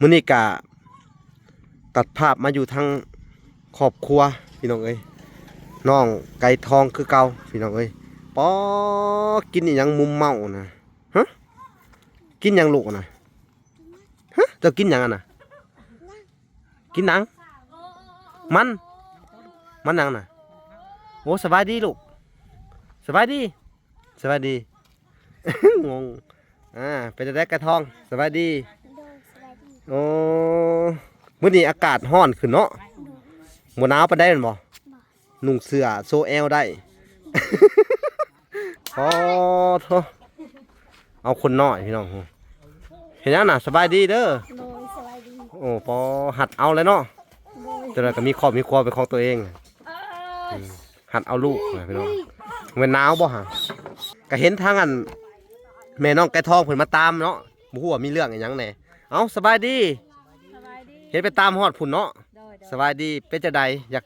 มื้อนี้กะตัดภาพมาอยู่ทางครอบครัวพี่น้องเอ้ยน้องไก่ทองคือเก่าพี่น้องเอ้ยปอกินอีหยังมุมเมานะฮะกินหยังลูกนะฮะเจ้ากินหยังอ่ะนะกินหนังมันหนังน่ะโอ้สบายดีลูกสบายดี งงเป็นได้ไก่ทองสบายดีโอ้มื้อนี้อากาศร้อนขึ้นเนาะบ่หนาวปานใดแม่นบ่นุ่งเสื้อโซแอลได้ โอ้โธ่เอาคนน้อยพี่น้องเห็นยังน่ะสบายดีเด้อโอ้พอหัดเอาเลยเนาะแต่ละก็มีครอบมีครัวเป็นของตัวเองหัดเอาลูกพี่น้องเว้นหนาวบ่ฮะก็เห็นทางอันแม่น้องไก่ทองเพิ่นมาตามเนาะบ่ฮู้ว่ามีเรื่องอีหยังแหน่เอ้าสบายดีเห็นไปตามฮอดพุ่นเนาะสบายดีเป็นจังไดอยาก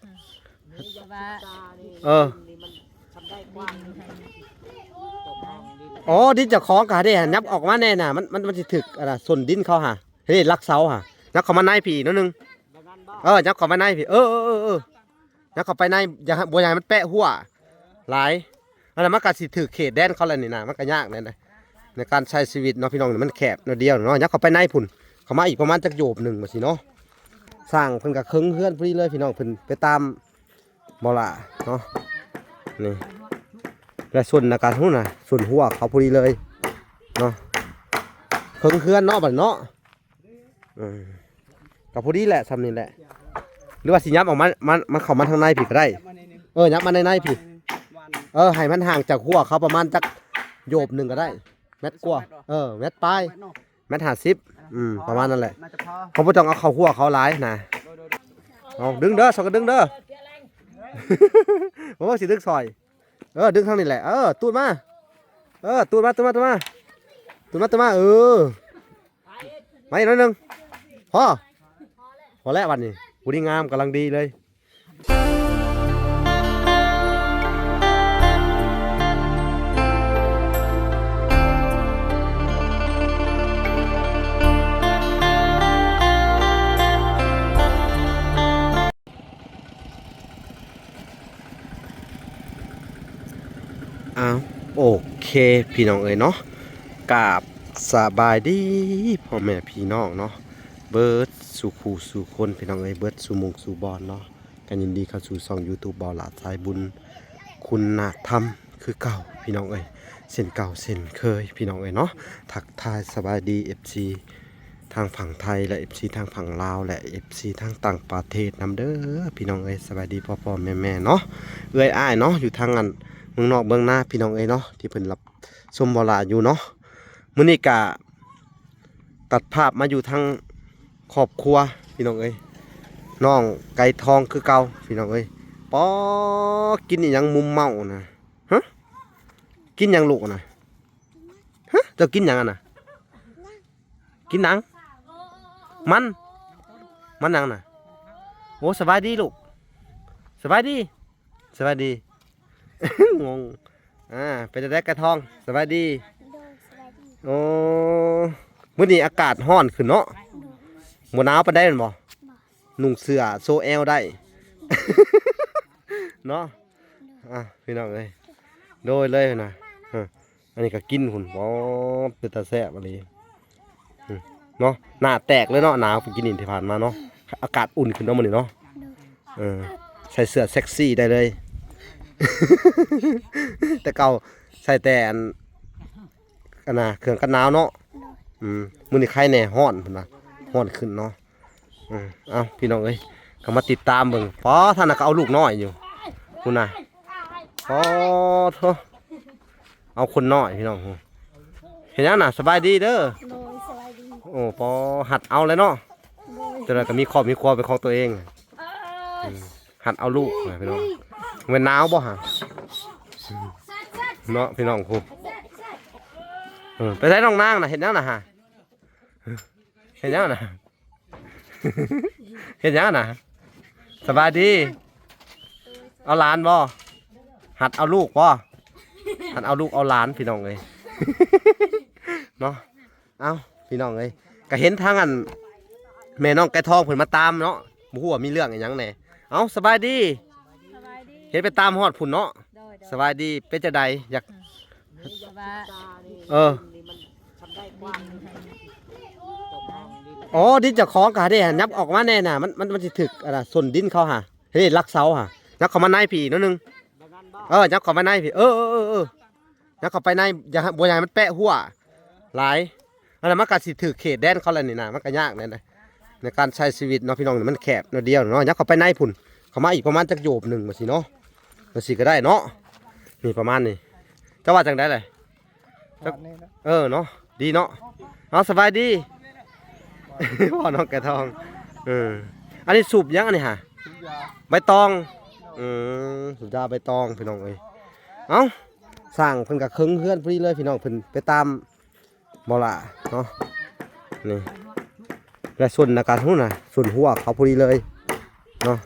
อ๋อดินจะคล้องกะเด้ยับออกมาแน่น่ะมันสิถึกอะไรส่วนดินเขาหะเฮ้ยลักเสาหะยับเข้ามาในพี่นิดนึงยับเข้ามาในพี่ยับเข้าไปในอย่าบัวใหญ่มันแปะหัวหลายแล้วมันก็สิถึกเขตแดนเขาแล้วนี่นะมันก็ยากในการใช้ชีวิตเนาะพี่น้องมันแคบเดียวเนาะยับเข้าไปในพุ่นเข้ามาอีกประมาณจักโยบหนึ่งมาสิเนาะสร้างเพิ่นก็เคิงเพื่อนพอดีเลยพี่น้องเพิ่นไปตามบ่ล่ะเนาะนี่และส่วนในการหุ้นน่ะส่วนหัวเขาพอดีเลยเนาะเคิงเพื่อนเนาะบัดเนาะกับพอดีแหละทำนี่แหละหรือว่าสิยับออกมาเข้ามาทางในผิดก็ได้ยับมาในผิดให้มันห่างจากหัวเขาประมาณจักโยบหนึ่งก็ได้เม็ดกว่าเม็ดปลายเม็ด50ประมาณนั่นแหละเขาไม่ต้องเอาเข้าหัวเขาหลายนะเอาดึงเด้อสองก็ดึงเด้อผมว่าสิดึงซอยดึงทางนี้แหละตูดมาตูดมามาอีกนิดนึงพอแล้ววันนี้บุรีงามกำลังดีเลยโอเคพี่น้องเอ๋ยเนาะกราบสบายดีพ่อแม่พี่น้องเนาะเบิร์ดสู่คู่สู่คนพี่น้องเอ๋ยเบิร์ดสู่มุงสู่บอลเนาะกันยินดีเข้าสู่ช่อง YouTube บ่าวหลาดสายบุญคุณธรรมคือเก่าพี่น้องเอ๋ยเส้นเก่าเส้นเคยพี่น้องเอ๋ยเนาะทักทายสบายดี FC ทางฝั่งไทยและ FC ทางฝั่งลาวและ FC ทางต่างประเทศนำเด้อพี่น้องเอ๋ยสบายดีพ่อแม่เนาะเอ้ยอ้ายเนาะอยู่ทางอันเมืองนอกเมืองหน้าพี่น้องเอ๋ยเนาะที่เพิ่นรับชมบ่ล่ะอยู่เนาะมื้อนี้กะตัดภาพมาอยู่ทางครอบครัวพี่น้องเอ้ยน้องไก่ทองคือเก่าพี่น้องเอ้ยปอกินอีหยังมุมเมานะฮะกินหยังลูกนะฮะเจ้ากินหยังอ่ะนะกินหนังมันหนังน่ะโอ้สบายดีลูกสบายดี งงเป็นได้ไก่ทองสบายดีโอ้มื้อนี้อากาศร้อนขึ้นเนาะบ่หนาวปานใดแม่นบ่นุ่งเสื้อโซแอลได้ เนาะพี่น้องเอ้ยโดยเลยนะอันนี้ก็กินหุ่นบ่เป็นตาแซ่บอะไรเนาะหน้าแตกเลยเนาะหนาวกินนี่ที่ผ่านมาเนาะอากาศอุ่นขึ้นเนาะมื้อนี้เนาะใส่เสื้อเซ็กซี่ได้เลย แต่เก่าใส่แต่อันน่ะเครื่องกันหนาวเนาะมื้อนี้ใครแน่ฮ้อนพุ่นน่ะฮ้อนขึ้นเนาะเอาพี่น้องเอ้ยก็มาติดตามเบิ่งพอท่านน่ะก็เอาลูกน้อยอยู่พุ่นน่ะโธ่เอาคนน้อยพี่น้องเห็นยังน่ะสบายดีเด้อโอ้พอหัดเอาเลยเนาะแต่ละก็มีครอบมีครัวเป็นของตัวเองหัดเอาลูกพี่น้องเว้นหนาวบ่ฮะเนาะพี่น้องครูไปใช้น้องนางนะเห็นยังนะฮะเห็นยังนะสบายดีเอาหลานบ่หัดเอาลูกบ่หัดเอาลูกเอาหลานพี่น้องเลยเนาะเอาพี่น้องเลยก็เห็นทางอัน แม่น้องไก่ทองเพิ่นมาตามเนาะบ่ฮู้ว่ามีเรื่องอีหยังแหน่เอ้าสบายดี สบายดี เฮ็ดไปตามฮอดพุ่นเนาะ โดย สบายดีเป็นจังไดอยาก สบาย เอออ๋อดินเจ้าของก็เด้ยับออกมาแน่น่ะมันสิถึกอะน่ะส่วนดินเขาหาเฮ้ยลักเสาหายับเข้ามาในพี่นิดนึงยับเข้ามาในพี่ยับเข้าไปในอย่าบ่ให้มันแปะหัวหลายอันนั้นมันก็สิถึกเขตแดนเขาแล้วนี่น่ะมันก็ยากแน่นะในการใช้ชีวิตเนาะพี่น้องมันแคบนิดเดียวเนาะยับเข้าไปในพุ่นเข้ามาอีกประมาณจักโยบหนึงว่าสิเนาะว่าสิก็ได้เนาะนี่ประมาณนี้จะว่าจังได๋เลยเนาะดีเนาะเอาสบายดี พ่อน้องไก่ทองอันนี้สูบยังอันนี้ฮะใบตองสูบยาใบตองพี่น้องเอ้ยเอ้าสร้างเพิ่นกับเครื่องเพื่อนพอดีเลยพี่น้องเพิ่นไปตามบ่ล่ะเนาะนี่และส่วนอาการหู้น่ะส่วนหัวเขาพอดีเลยเนาะ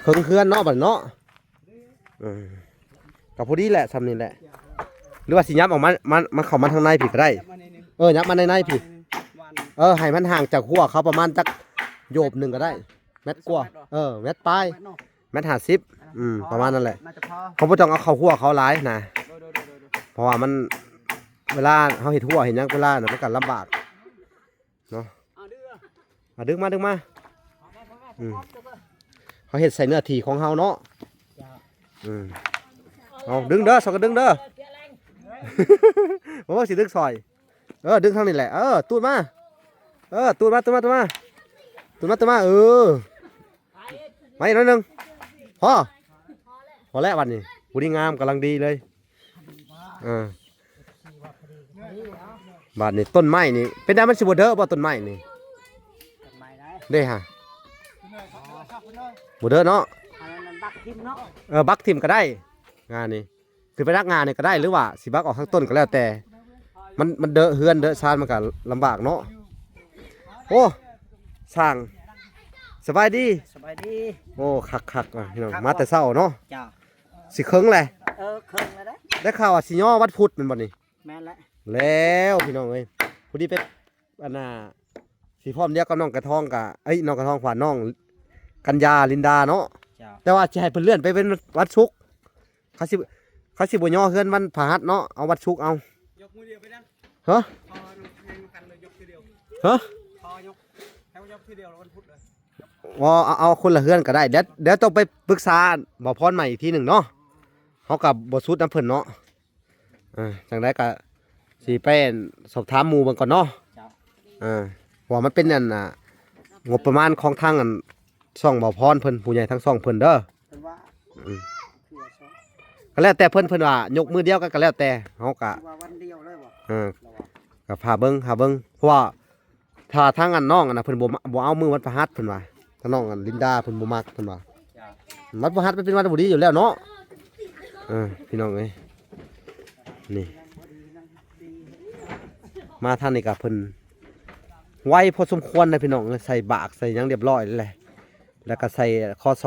เครื่องเพื่อนเนาะบัดเนาะกับพอดีแหละทำนี่แหละหรือว่าสิยับออกมาเข้ามาทางในผิดก็ได้ยับมาในผิดให้มันห่างจากหัวเขาประมาณจักโยบหนึ่งก็ได้เม็ดกว่าเม็ดปลายเม็ด50ประมาณนั้นแหละเขาไม่ต้องเอาเข้าหัวเขาหลายนะเพราะว่ามันเวลาเขาเห็ดหัวเห็นยังเวลาเนี่ยมันก็ลำบากเนาะดึงมาเขาเห็ดใส่เนื้อถี่ของเขาเนาะเอาดึงเด้อสองก็ดึงเด้อผมว่าสิดึงซอยดึงทางนี้แหละตูดมาตูดมามาอีกน้อยนึงพอแล้ววันนี้บุรีงามกำลังดีเลยบาดนี่ต้นไม้นี่เป็นได้มันสิบเด้อบ่ต้นไม้นี่เด้ฮะบเด้อเนาะบักทิมก็ได้งานนี้คือไปรักงานนี่ก็ได้หรือว่าสิบักออกทั้งต้นก็แล้วแต่มันเดอะเฮือนเดอะชานมันก็ลำบากเนาะโอ้สั่งสบายดีโอ้คักพี่น้องมาแต่เช้าเนาะสิเคิงเลยเคิงแล้วได้ข่าวว่าสิย่อวัดพุทธมันบ่นี่แม่นแล้วพี่น้องเอ้ยพอดีไปอันน่ะสิพร้อมเดียวกับน้องกระทองกับน้องกระทองขวานน้องกัญญาลินดาเนาะแต่ว่าสิให้เพิ่นเลื่อนไปเป็นวัดชุกเขาสิบ่ย่อเฮือนวันพฤหัสเนาะเอาวัดชุกเอายกมือเดียวไปนั่งฮะฮะยกทีเดียวแล้ววันพุธเลยเอาคนละเฮือนก็ได้เดี๋ยวต้องไปปรึกษาหมอพรใหม่อีกทีหนึ่งเนาะเขากับบสุดน้ำเพิ่นเนาะจังได้ก็สิไปสอบถามหมู่เบิ่งก่อนเนาะว่ามันเป็นอันงบประมาณของทางอันช่องหมอพรเพิ่นผู้ใหญ่ทั้งช่องเพิ่นเด้อก็แล้วแต่เพิ่นว่ายกมือเดียวกันก็แล้วแต่เฮาก็วันเดียวเลยบ่ก็พาเบิ่งเพราะว่าถ้าทางอันน้องอันน่ะเพิ่นบ่เอามือวันพฤหัสเพิ่นว่าทางน้องอันลินดาเพิ่นบ่มักเพิ่นว่าวันพฤหัสเป็นวันบ่ดีอยู่แล้วเนาะพี่น้องเอ้ยนี่มาทางนี้ก็เพิ่นไวพอสมควรนะพี่น้องใส่บากใส่หยังเรียบร้อยแล้วแหละแล้วก็ใส่ข้อ2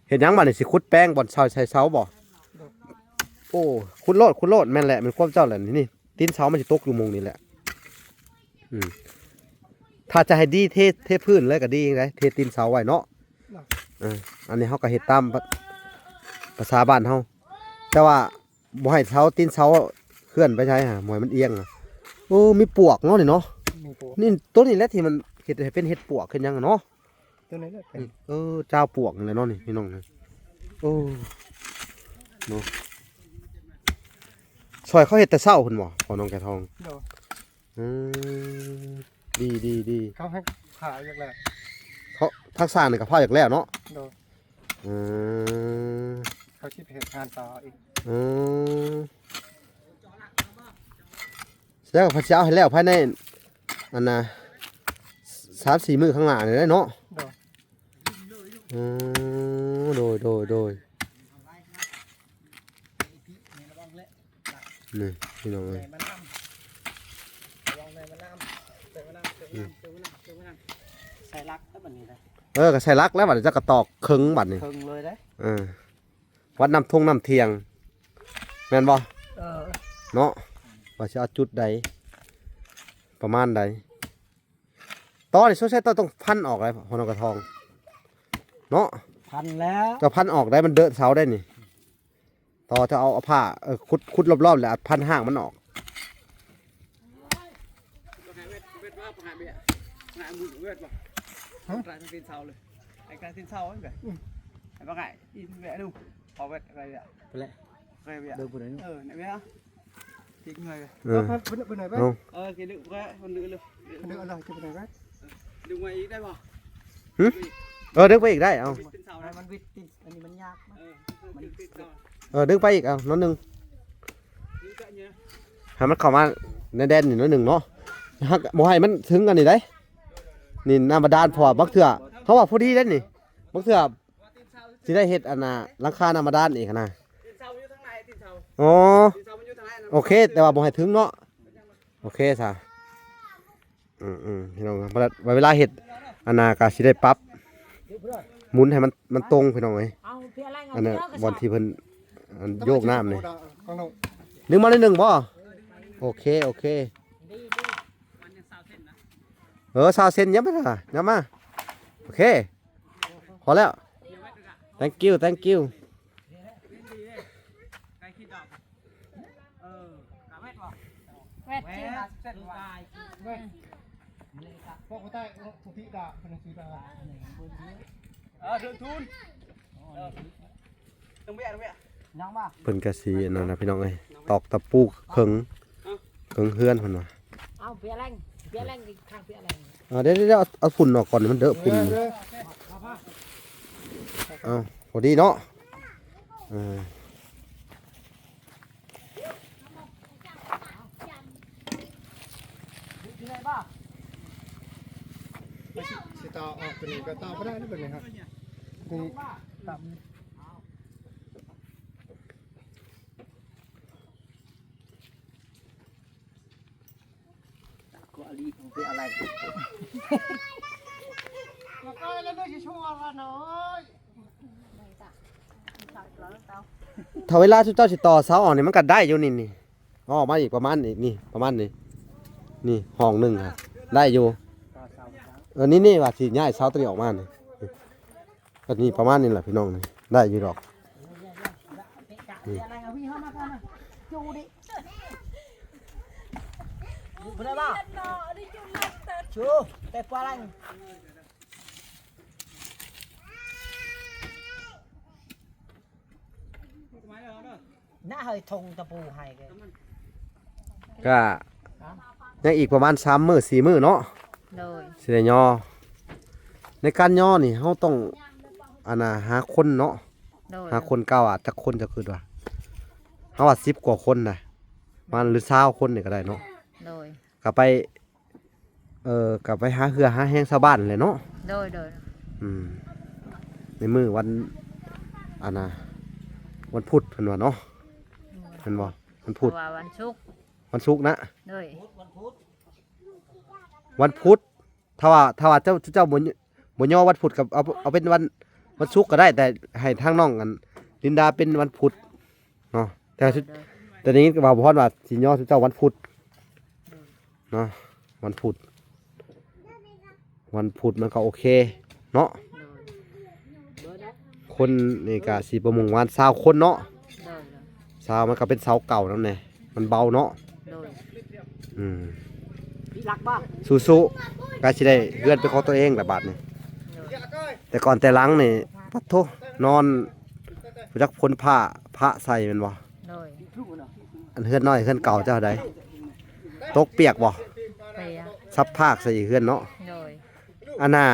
เห็นยังบัดนี่สิขุดแป้งบ่อนใส่เสาบ่โอ้ขุดโลดแม่นแหละมันความเจ้าแหละนี่ตีนเสามันสิตกอยู่มุมนี้แหละถ้าจะให้ดีเทพื้นเลยก็ดีไงเทตีนเสาไว้เนาะอันนี้เฮาก็เฮ็ดตามภาษาบ้านเฮาแต่ว่าบ่ให้เสาตีนเสาเคลื่อนไปใช่ฮะบ่ให้มันเอียงโอ้มีปวกเนาะนี่เนาะนี่ต้นนี้แหละที่มันเฮ็ดให้เป็นเห็ดปวกขึ้นยังเนาะตัวนี้แหละเจ้าปวกนี่แหละเนาะนี่พี่น้องโอ้เนาะซอยเขาเฮ็ดแต่เช้าพุ่นบ่พอน้องแก่ทองดีเขาให้ผ่าอย่างแรกเขาทักษะนี่ก็พาจากแล้วเนาะเขาคิดเหตุการณ์ต่ออีกแล้วพระเจ้าให้แล้วภายในอันน่ะ3-4 มื้อข้างหน้านี่ได้เนาะโดยนี่พี่น้องเอ้ยใส่ลักแล้วบัดนี้เลยก็ใส่ลักแล้วบัดนี้จะกระตอกครึ่งบัดนี้ครึ่งเลยได้วัดน้ำทุ่งน้ำเทียงแม่นบ่เนาะวั ว่าสิเอาจุดใดประมาณใดตอนนี้สงสัยต้องพันออกเลยพอนกกระทองเนาะ พันแล้ว จะพันออกได้มันเดินเสาได้นี่ต่อจะเอาผ้าคุดรอบๆแล้วพันห่างมันออก เวทว่าประหารเบี้ยงานมือเวทป่ะกลายเป็นตีนเสาเลยไอ้กลายตีนเสาไอ้แบบไอ้บ้าไงอินเวทดูพอเวทอะไรเนี่ยไปเลยไปเบี้ยเดินไปไหนไหนเบี้ยทิ้งเลยไปไหนไป กินดึกแค่คนดึกเลย นึกอะไรจะไปไหนไป ดึกมาอีกได้ป่ะ ดึกไปอีกได้เอา ตีนเสามันวิดตีนอันนี้มันยากมันตีนเสา ดึกไปอีกเอาน้อยหนึ่ง ดึกเยอะ ให้มันเข้ามาในแดนนี่น้อยหนึ่งเนาะบ่ให้มันถึงกันนี่ได้นี่น้ำบาดาลพอบักเถื่อเขาว่าพอดีได้นี่บักเถื่อสิได้เฮ็ดอันน่ะหลังคาน้ำบาดาลอีกนะ ตีนเสาอยู่ทางไหนตีนเสา อ๋อ ตีนเสามันอยู่ทางไหน โอเคแต่ว่าบ่ให้ถึงเนาะโอเคซะพี่น้องเวลาเฮ็ดอันน่ะก็สิได้ปรับหมุนให้มันตรงพี่น้องเอ้ยอันน่ะบอนที่เพิ่นโยกน้ำนี่นึงมาได้หนึ่งบ่โอเคซาวเส้นยับมายับมาโอเคพอแล้ว thank you ไก่ขี้ดอกกาเวทป่ะเวทเส้นวายเวท พวกเขาใต้ทุกที่ด่าเป็นสีด่า เดือดทุนต้องเบี้ยน้องป่ะ เพิ่นก็สินั่นน่ะพี่น้องเอ้ยตอกตะปูเคิงเฮือนเพิ่นว่า เอาเปียแรงข้างเปียแรง เดี๋ยวเอาฝุ่นออกก่อนมันเด้อฝุ่นเอาพอดีเนาะสีตาออกเป็นกระตาไม่ได้นี่เป็นไงครับนี่ตับ กูอลีของเปียอะไร แล้วก็แล้วไม่ใช่ช่วงอะไรน้อย ถ้าเวลาเจ้าสิต่อเสาออกนี่มันก็ได้อยู่นี่ออกมาอีกประมาณนี่ประมาณนี่ห้องหนึงครับได้อยู่นี่ว่าสิย้ายเสาตัวนี้ออกมานี่ก็นี่ประมาณนี้แหละพี่น้องนี่ได้อยู่ดอก อะไรเอาพี่เข้ามากันนะจูดิไปได้ป่ะชูแต่ปลาอะไรน่าเฮยทงตะปูให้แก ก็ยังอีกประมาณ3 มื้อ 4 มื้อเนาะ โดย สิได้ย่อในการย่อนี่เฮาต้องหาคนเนาะ โดย หาคนเก่าจักคนจะคือว่าเฮาว่า10 กว่าคนน่ะมันหรือ20คนนี่ก็ได้เนาะ โดย ก็ไปก็ไปหาเหือหาแห้งชาวบ้านเลยเนาะ โดยในมื้อวันวันพุธเพิ่นว่าเนาะเพิ่นบ่วันพุธ ว่าวันศุกร์ วันศุกร์นะ โดย วันพุธถ้าว่าเจ้าบ่ย่อวันพุธกับเอาเป็นวันศุกร์ก็ได้แต่ให้ทางน้องกันลินดาเป็นวันพุธเนาะแต่นี้ก็ว่าบ่ฮอดว่าสิย่อเจ้าวันพุธเนาะวันพุธมันก็โอเคเนาะคนนี่ก็สิประมาณวัน20คนเนาะ โดย 20มันก็เป็นเสาเก่านั่นแหละมันเบาเนาะ โดย พี่รักป่ะ สู้ๆก็สิได้เฮือนเป็นของตัวเองละบาดนี่แต่ก่อนแต่หลังนี่ปัดโทนอนจักพ้นผ้าใส่แม่นบ่ โดย อันเฮือนน้อยเฮือนเก่าเจ้าใดตกเปียกบ่ เปีย ซับภาคใส่เฮือนเนาะ โดย อันน่ะ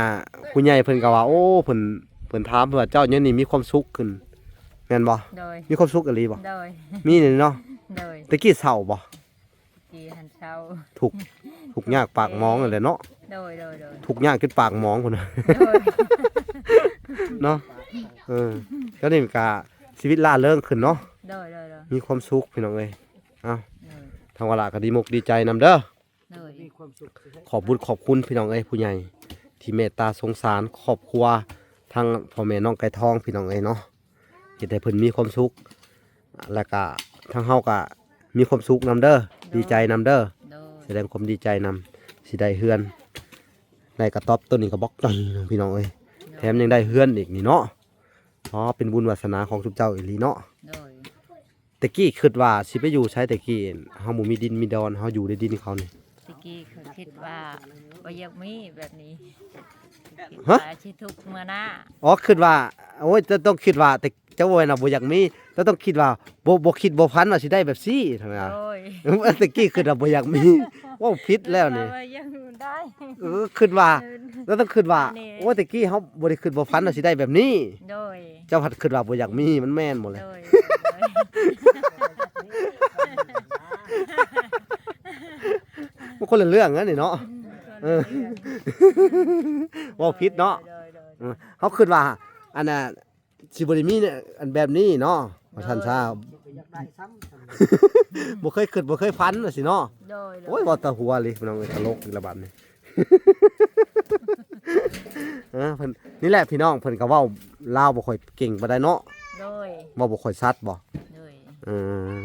ผู้ใหญ่เพิ่นก็ว่าโอ้เพิ่นถามว่าเจ้าเนี่ยนี่มีความสุขขึ้นแม่นบ่ โดย มีความสุขอีหลีบ่ โดย มีนี่เนาะ โดย ตะกี้เศร้าบ่ กี่หันเช้า ทุกข์ยากปากหมองนั่นแหละเนาะ โดย ทุกข์ยากจนปากหมองพุ่นน่ะ โดย เนาะแล้วนี่ก็ชีวิตล่าเริงขึ้นเนาะ โดย มีความสุขพี่น้องเอ้ยทางวลาก็ดีมกดีใจนำเด้อ โดย ขอบบุญขอบคุณพี่น้องเอ้ยผู้ใหญ่ที่เมตตาสงสารครอบครัวทางพ่อแม่น้องไก่ทองพี่น้องเอ้ยเนาะเฮ็ดให้เพิ่นมีความสุขแล้วก็ทางเฮาก็มีความสุขนำเด้อ ดีใจนำเด้อ โดย แสดงความดีใจนำสิได้เฮือนได้กระต๊อบต้นนี้ก็บอกจังพี่น้องเอ้ยแถมยังได้เฮือนอีกนี่เนาะอ๋อเป็นบุญวาสนาของทุกเจ้าอีหลีเนาะ โดย ตะกี้คิดว่าสิไปอยู่ใช้ตะกี้เฮาบ่มีดินมีดอนเฮาอยู่ในดินเขานี่ ตะกี้เขาคิดว่าบ่อยากมีแบบนี้ ฮะ ว่าสิทุกข์มื้อหน้า อ๋อคิดว่าโอ้ยจะต้องคิดว่าแต่เจ้าบ่น่ะบ่อยากมีจะต้องคิดว่าบ่คิดบ่พันว่าสิได้แบบซี่ทำไมอ่ะ โดย ตะกี้คิดว่าบ่อยากมีว้าวผิดแล้วนี่ ว่ายังได้ คิดว่าแล้วต้องคิดว่า นี่ โอ้ยตะกี้เฮาบ่ได้คิดบ่พันว่าสิได้แบบนี้ โดย เจ้าหัดคิดว่าบ่อยากมีมันแม่นหมดเลย โดย มันคนละเรื่องนะนี่เนาะ เออ ว้าวผิดเนาะ โดย เขาคิดว่าอันน่ะสิบ่ได้มีเนี่ยอันแบบนี้เนาะว่าท่านทราบ อยากได้ซ้ำ บ่เคยคิดบ่เคยฝันว่าสิเนาะ โดย โอ้ยบ่ตะหัวเลยพี่น้องเอ้ยตลกอีกระบาดนี่ เพิ่นนี่แหละพี่น้องเพิ่นก็เว้าลาวบ่ค่อยเก่งปานใดเนาะ โดย เว้าบ่ค่อยชัดบ่ โดย เออ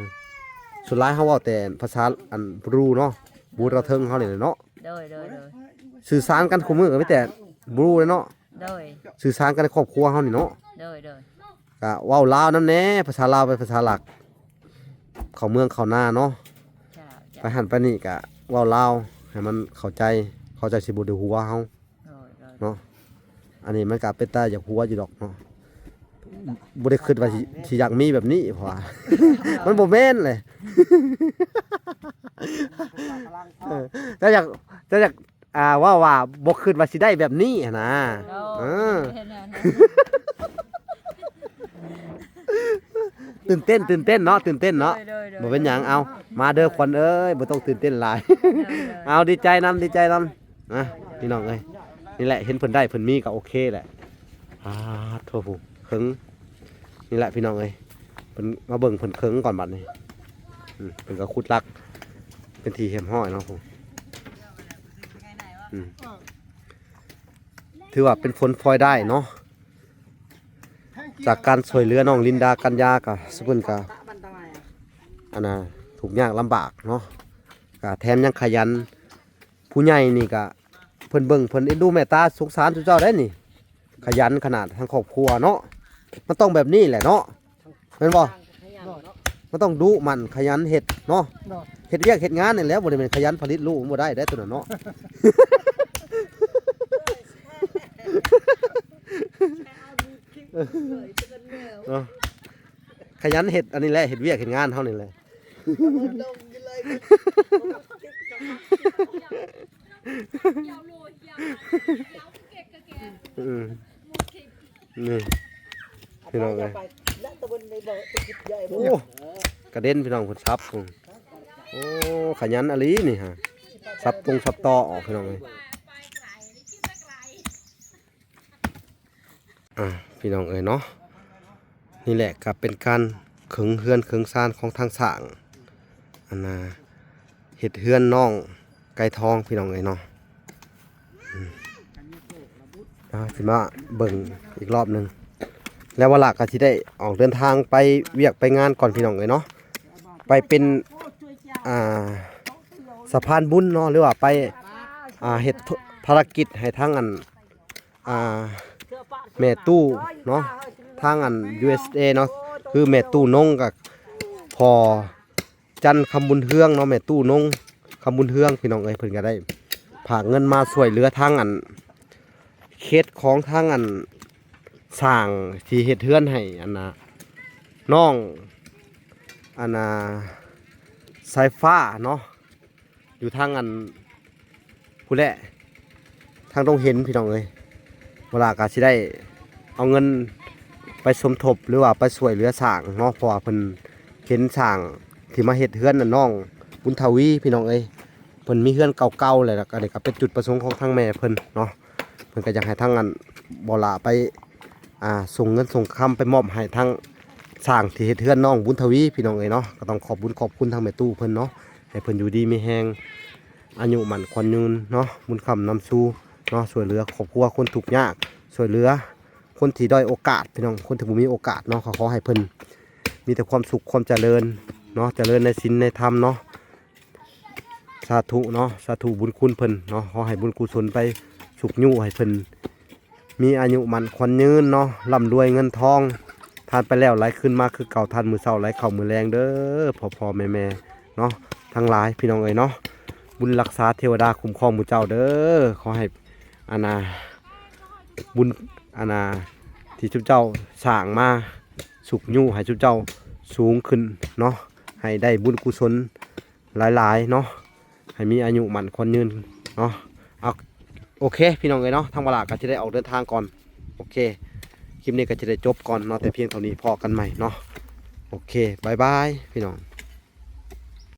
สุดท้ายเฮาเว้าแต่ภาษาอันบรูเนาะบูเราเทิงเฮานี่แหละเนาะ โดยโดย สื่อสารกันคู่มือก็มีแต่บรูเลยเนาะ โดย สื่อสารกันในครอบครัวเฮานี่เนาะ โดย ก็เว้าลาวนํแน่ภาษาลาวเป็นภาษาหลักเข้าเมืองเข้าหน้าเนาะ จ้า ไปหันไปนี่ก็เว้าลาวให้มันเข้าใจสิบ่ได้หัวเฮา โดย เนาะอันนี้มันก็เป็นตาอยากหัวอยู่ดอกเนาะบ่ได้คิดว่าสิอยากมีแบบนี้เพราะว่า มันบ่แม่นเลย เออแต่อยากว่าบ่คิดว่าสิได้แบบนี้หั้นนะเออตื่นเต้นเนาะบ่เป็นหยังเอามาเด้อควันเอ้ยบ่ต้องตื่นเต้นหลาย เอาดีใจนำนะพี่น้องเอ้ยนี่แหละเห็นเพิ่นได้เพิ่นมีก็โอเคแหละโทษผู้เคิงนี่แหละพี่น้องเอ้ยเพิ่นมาเบิ่งเพิ่นเคิงก่อนบัดนี้เพิ่นก็ขุดลักเป็นทีเห็มห้อยเนาะผู้ถือว่าเป็นผลพลอยได้เนาะจากการช่วยเหลือน้องลินดากัญญากับสกุลกะอันน่ะถูกยากลำบากเนาะกะแถมยังขยันผู้ใหญ่นี่กะเพิ่นเบิ่งเพิ่นเอ็นดูแม่ตาสงสารทุกเจ้าได้นี่ขยันขนาดทั้งครอบครัวเนาะมันต้องแบบนี้แหละเนาะเห็นบ่มันต้องดุมันขยันเฮ็ดเนาะเฮ็ดเวียกเฮ็ดงานนี่แหล้วบ่ได้เป็นขยันผลิตลูกบ่ได้ได้ตัวนั้นเนาะ ขยันเห็ดอันนี้แหละเห็ดเวียกเห็ดงานเท่านี้เลยนี่พี่น้องเลยโอ้กระเด็นพี่น้องคนซับโอ้ขยันอะไรนี่ฮะซับซับต่อออกพี่น้องเลยพี่น้องเอ๋ยเนาะนี่แหละก็เป็นการขึงเฮือนขึงซานของทางสร้างอันน่ะเห็ดเฮือนน้องไก่ทองพี่น้องเอ๋ยเนาะสิมาเบิ่งอีกรอบหนึ่งแล้วเวลาก็ที่ได้ออกเดินทางไปเวียกไปงานก่อนพี่น้องเอ๋ยเนาะไปเป็นสะพานบุญเนาะหรือว่าไปเฮ็ดภารกิจให้ทางอันแม่ตู้เนาะทางอัน USA เนาะคือแม่ตู้นงกับพอจันคำบุญเฮืองเนาะแม่ตู้นงคำบุญเฮืองพี่น้องเอ้ยเพิ่นก็ได้ฝากเงินมาช่วยเหลือทางอันเคสของทางอันสร้างที่เฮ็ดเฮือนให้อันน่ะน้องอันน่ะสายฟ้าเนาะอยู่ทางอันผู้แหละทางต้องเห็นพี่น้องเอ้ยเวลาก็สิได้เอาเงินไปสมทบหรือว่าไปช่วยเหลือสร้างเนาะเพราะว่าเพิ่นเห็นสร้างที่มาเฮ็ดเฮือนน่ะน้องบุญทวีพี่น้องเอ้ยเพิ่นมีเฮือนเก่าๆเลยแล้วก็นี่ก็เป็นจุดประสงค์ของทางแม่เพิ่นเนาะเพิ่นก็อยากให้ทางอันบ่ล่ะไปส่งเงินส่งคำไปมอบให้ทางสร้างที่เฮ็ดเฮือนน้องบุญทวีพี่น้องเอ้ยเนาะก็ต้องขอบคุณทางแม่ตู้เพิ่นเนาะให้เพิ่นอยู่ดีมีแฮงอายุมั่นขวัญยืนเนาะบุญคำนำสู่เนาะช่วยเหลือครอบครัวคนทุกข์ยากช่วยเหลือคนที่ด้อยโอกาสพี่น้องคนที่บ่มีโอกาสเนาะขอให้เพิ่นมีแต่ความสุขความเจริญเนาะเจริญในศีลในธรรมเนาะ สาธุเนาะสาธุบุญคุณเพิ่นเนาะขอให้บุญกุศลไปสุขยู่ให้เพิ่นมีอายุมันขวัญยืนเนาะร่ำรวยเงินทองทานไปแล้วไหลขึ้นมาคือเก่าทานมือเช้าไหลเข้ามือแรงเด้อพ่อแม่เนาะทั้งหลายพี่น้องเอ้ยเนาะบุญรักษาเทวดาคุ้มครองหมู่เจ้าเด้อขอให้อาณาบุญอาณาที่ชุบเจ้าสร้างมาสุขยู่ให้ชุบเจ้าสูงขึ้นเนาะให้ได้บุญกุศลหลายๆเนาะให้มีอายุมันคนยืนเนาะเอาโอเคพี่น้องเอ้ยเนาะทางเวลาก็จะได้ออกเดินทางก่อนโอเคคลิปนี้ก็จะได้จบก่อนเนาะแต่เพียงเท่านี้พอกันใหม่เนาะโอเคบายบายพี่น้อง